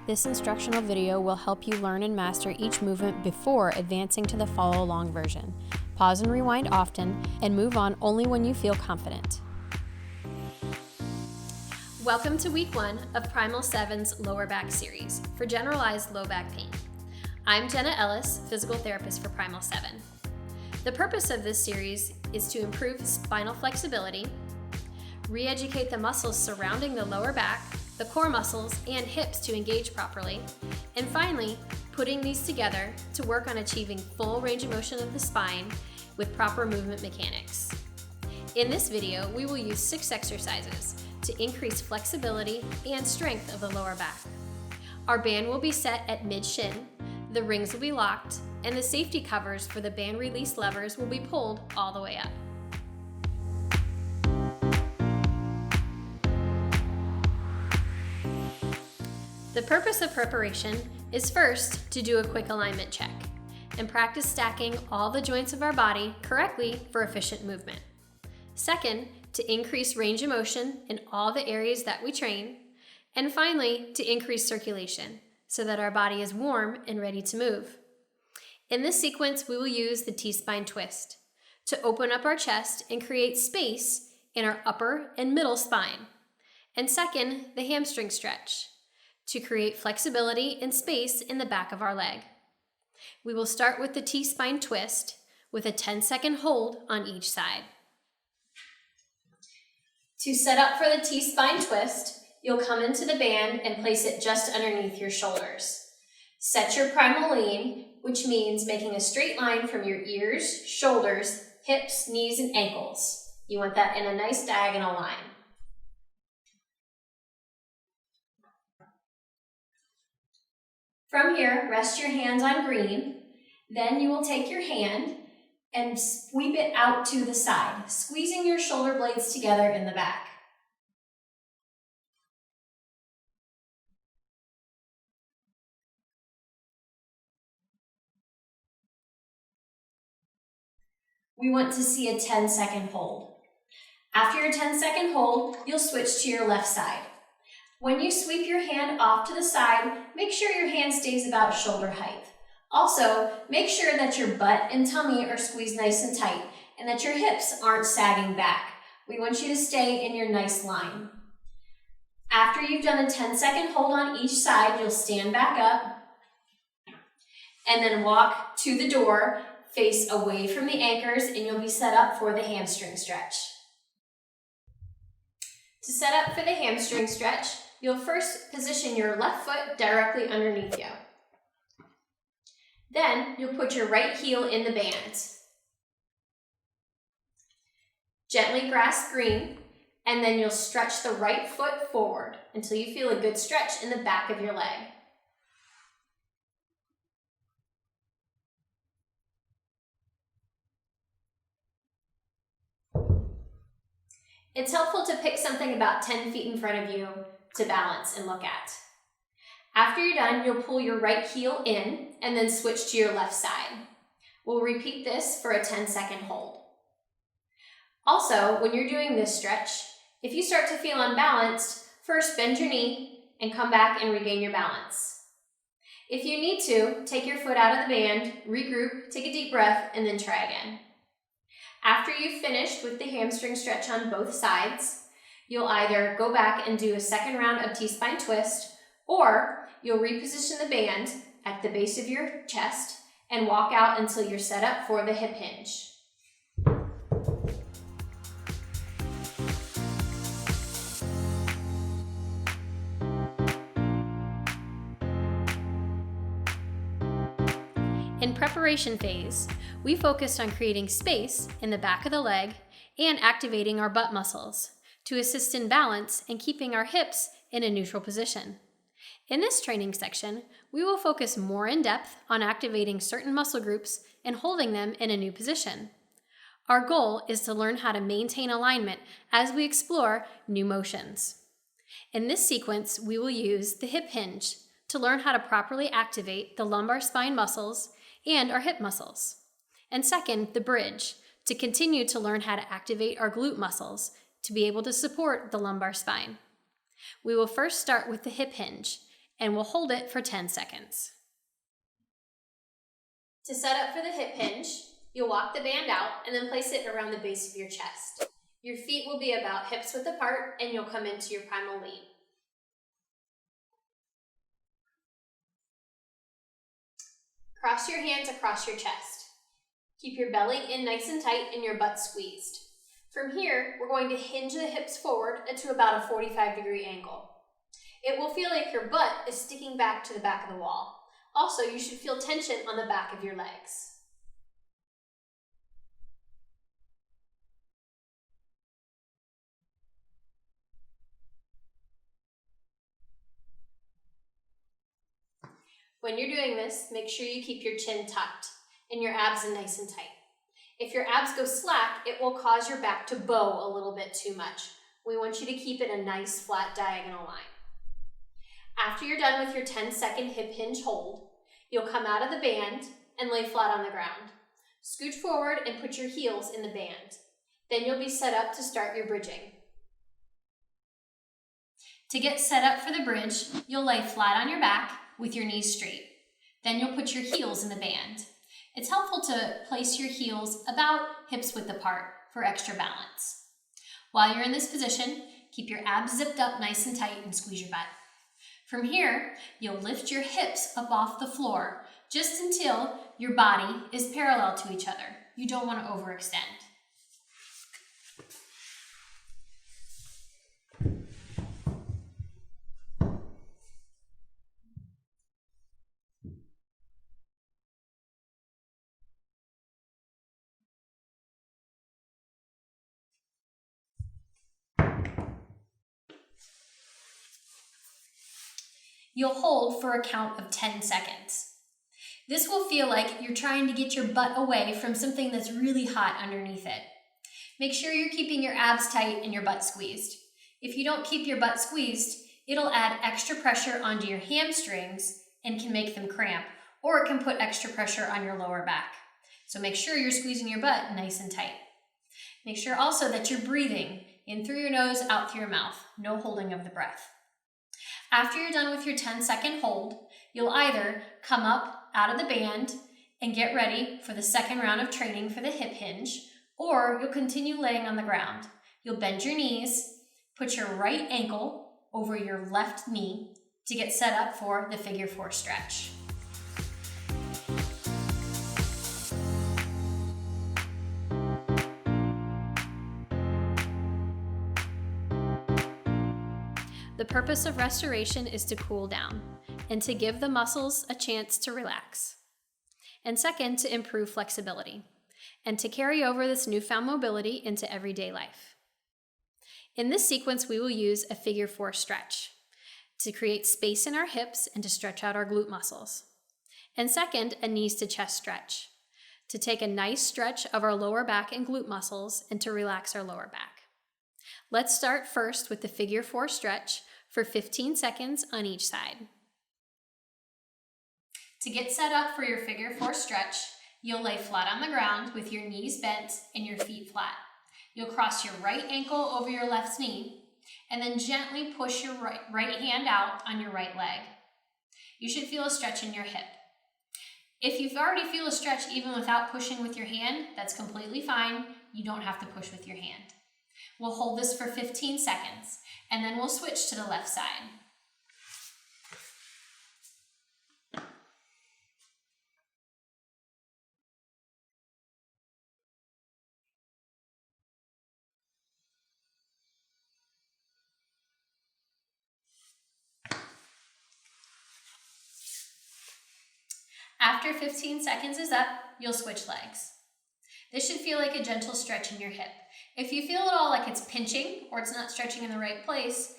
This instructional video will help you learn and master each movement before advancing to the follow-along version. Pause and rewind often, and move on only when you feel confident. Welcome to week 1 of Primal 7's lower back series for generalized low back pain. I'm Jenna Ellis, physical therapist for Primal 7. The purpose of this series is to improve spinal flexibility, re-educate the muscles surrounding the lower back, the core muscles, and hips to engage properly, and finally, putting these together to work on achieving full range of motion of the spine with proper movement mechanics. In this video, we will use 6 exercises to increase flexibility and strength of the lower back. Our band will be set at mid-shin, the rings will be locked, and the safety covers for the band release levers will be pulled all the way up. The purpose of preparation is first to do a quick alignment check and practice stacking all the joints of our body correctly for efficient movement. Second, to increase range of motion in all the areas that we train. And finally, to increase circulation so that our body is warm and ready to move. In this sequence, we will use the T-spine twist to open up our chest and create space in our upper and middle spine. And second, the hamstring stretch to create flexibility and space in the back of our leg. We will start with the T-spine twist with a 10-second hold on each side. To set up for the T-spine twist, you'll come into the band and place it just underneath your shoulders. Set your primal lean, which means making a straight line from your ears, shoulders, hips, knees, and ankles. You want that in a nice diagonal line. From here, rest your hands on green. Then you will take your hand and sweep it out to the side, squeezing your shoulder blades together in the back. We want to see a 10-second hold. After your 10-second hold, you'll switch to your left side. When you sweep your hand off to the side, make sure your hand stays about shoulder height. Also, make sure that your butt and tummy are squeezed nice and tight and that your hips aren't sagging back. We want you to stay in your nice line. After you've done a 10-second hold on each side, you'll stand back up and then walk to the door, face away from the anchors, and you'll be set up for the hamstring stretch. To set up for the hamstring stretch, you'll first position your left foot directly underneath you. Then you'll put your right heel in the band. Gently grasp green, and then you'll stretch the right foot forward until you feel a good stretch in the back of your leg. It's helpful to pick something about 10 feet in front of you to balance and look at. After you're done, you'll pull your right heel in and then switch to your left side. We'll repeat this for a 10-second hold. Also, when you're doing this stretch, if you start to feel unbalanced, first bend your knee and come back and regain your balance. If you need to, take your foot out of the band, regroup, take a deep breath, and then try again. After you've finished with the hamstring stretch on both sides, you'll either go back and do a second round of T-spine twist, or you'll reposition the band at the base of your chest and walk out until you're set up for the hip hinge. In preparation phase, we focused on creating space in the back of the leg and activating our butt muscles to assist in balance and keeping our hips in a neutral position. In this training section, we will focus more in depth on activating certain muscle groups and holding them in a new position. Our goal is to learn how to maintain alignment as we explore new motions. In this sequence, we will use the hip hinge to learn how to properly activate the lumbar spine muscles and our hip muscles. And second, the bridge, to continue to learn how to activate our glute muscles to be able to support the lumbar spine. We will first start with the hip hinge and we'll hold it for 10 seconds. To set up for the hip hinge, you'll walk the band out and then place it around the base of your chest. Your feet will be about hips width apart and you'll come into your primal lean. Cross your hands across your chest. Keep your belly in nice and tight and your butt squeezed. From here, we're going to hinge the hips forward to about a 45-degree angle. It will feel like your butt is sticking back to the back of the wall. Also, you should feel tension on the back of your legs. When you're doing this, make sure you keep your chin tucked and your abs in nice and tight. If your abs go slack, it will cause your back to bow a little bit too much. We want you to keep it a nice flat diagonal line. After you're done with your 10-second hip hinge hold, you'll come out of the band and lay flat on the ground. Scooch forward and put your heels in the band. Then you'll be set up to start your bridging. To get set up for the bridge, you'll lay flat on your back with your knees straight. Then you'll put your heels in the band. It's helpful to place your heels about hips width apart for extra balance. While you're in this position, keep your abs zipped up nice and tight and squeeze your butt. From here, you'll lift your hips up off the floor just until your body is parallel to each other. You don't want to overextend. You'll hold for a count of 10 seconds. This will feel like you're trying to get your butt away from something that's really hot underneath it. Make sure you're keeping your abs tight and your butt squeezed. If you don't keep your butt squeezed, it'll add extra pressure onto your hamstrings and can make them cramp, or it can put extra pressure on your lower back. So make sure you're squeezing your butt nice and tight. Make sure also that you're breathing in through your nose, out through your mouth. No holding of the breath. After you're done with your 10-second hold, you'll either come up out of the band and get ready for the second round of training for the hip hinge, or you'll continue laying on the ground. You'll bend your knees, put your right ankle over your left knee to get set up for the figure 4 stretch. The purpose of restoration is to cool down and to give the muscles a chance to relax. And second, to improve flexibility and to carry over this newfound mobility into everyday life. In this sequence, we will use a figure 4 stretch to create space in our hips and to stretch out our glute muscles. And second, a knees to chest stretch to take a nice stretch of our lower back and glute muscles and to relax our lower back. Let's start first with the figure 4 stretch for 15 seconds on each side. To get set up for your figure 4 stretch, you'll lay flat on the ground with your knees bent and your feet flat. You'll cross your right ankle over your left knee and then gently push your right hand out on your right leg. You should feel a stretch in your hip. If you already feel a stretch even without pushing with your hand, that's completely fine. You don't have to push with your hand. We'll hold this for 15 seconds, and then we'll switch to the left side. After 15 seconds is up, you'll switch legs. This should feel like a gentle stretch in your hip. If you feel at all like it's pinching or it's not stretching in the right place,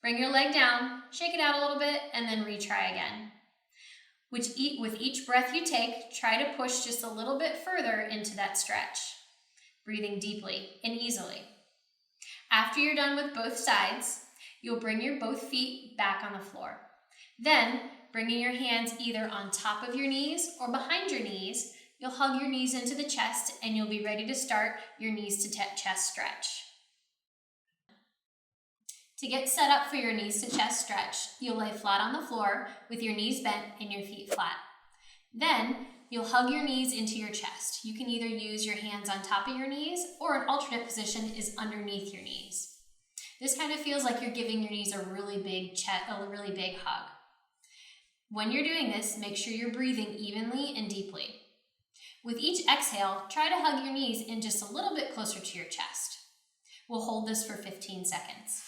bring your leg down, shake it out a little bit, and then retry again. With each breath you take, try to push just a little bit further into that stretch, breathing deeply and easily. After you're done with both sides, you'll bring your both feet back on the floor. Then, bringing your hands either on top of your knees or behind your knees, you'll hug your knees into the chest and you'll be ready to start your knees to chest stretch. To get set up for your knees to chest stretch, you'll lay flat on the floor with your knees bent and your feet flat. Then, you'll hug your knees into your chest. You can either use your hands on top of your knees, or an alternate position is underneath your knees. This kind of feels like you're giving your knees a really big hug. When you're doing this, make sure you're breathing evenly and deeply. With each exhale, try to hug your knees in just a little bit closer to your chest. We'll hold this for 15 seconds.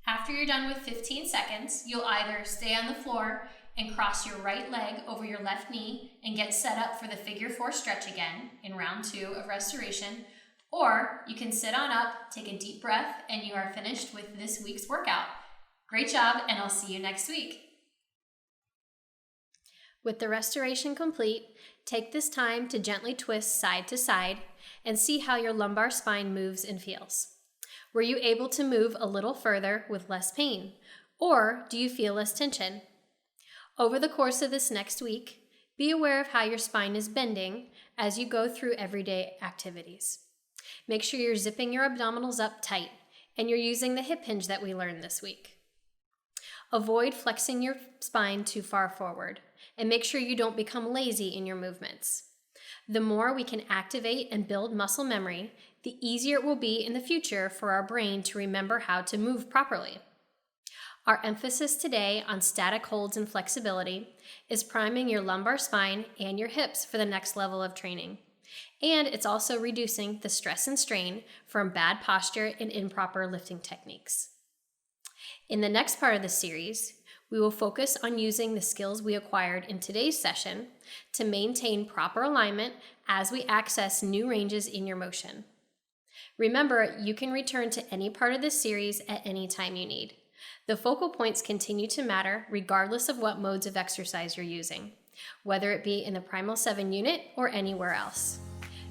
After you're done with 15 seconds, you'll either stay on the floor and cross your right leg over your left knee and get set up for the figure 4 stretch again in round 2 of restoration, or you can sit on up, take a deep breath, and you are finished with this week's workout. Great job, and I'll see you next week. With the restoration complete, take this time to gently twist side to side and see how your lumbar spine moves and feels. Were you able to move a little further with less pain, or do you feel less tension? Over the course of this next week, be aware of how your spine is bending as you go through everyday activities. Make sure you're zipping your abdominals up tight and you're using the hip hinge that we learned this week. Avoid flexing your spine too far forward, and make sure you don't become lazy in your movements. The more we can activate and build muscle memory, the easier it will be in the future for our brain to remember how to move properly. Our emphasis today on static holds and flexibility is priming your lumbar spine and your hips for the next level of training. And it's also reducing the stress and strain from bad posture and improper lifting techniques. In the next part of the series, we will focus on using the skills we acquired in today's session to maintain proper alignment as we access new ranges in your motion. Remember, you can return to any part of this series at any time you need. The focal points continue to matter regardless of what modes of exercise you're using, whether it be in the Primal 7 unit or anywhere else.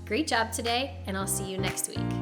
Great job today, and I'll see you next week.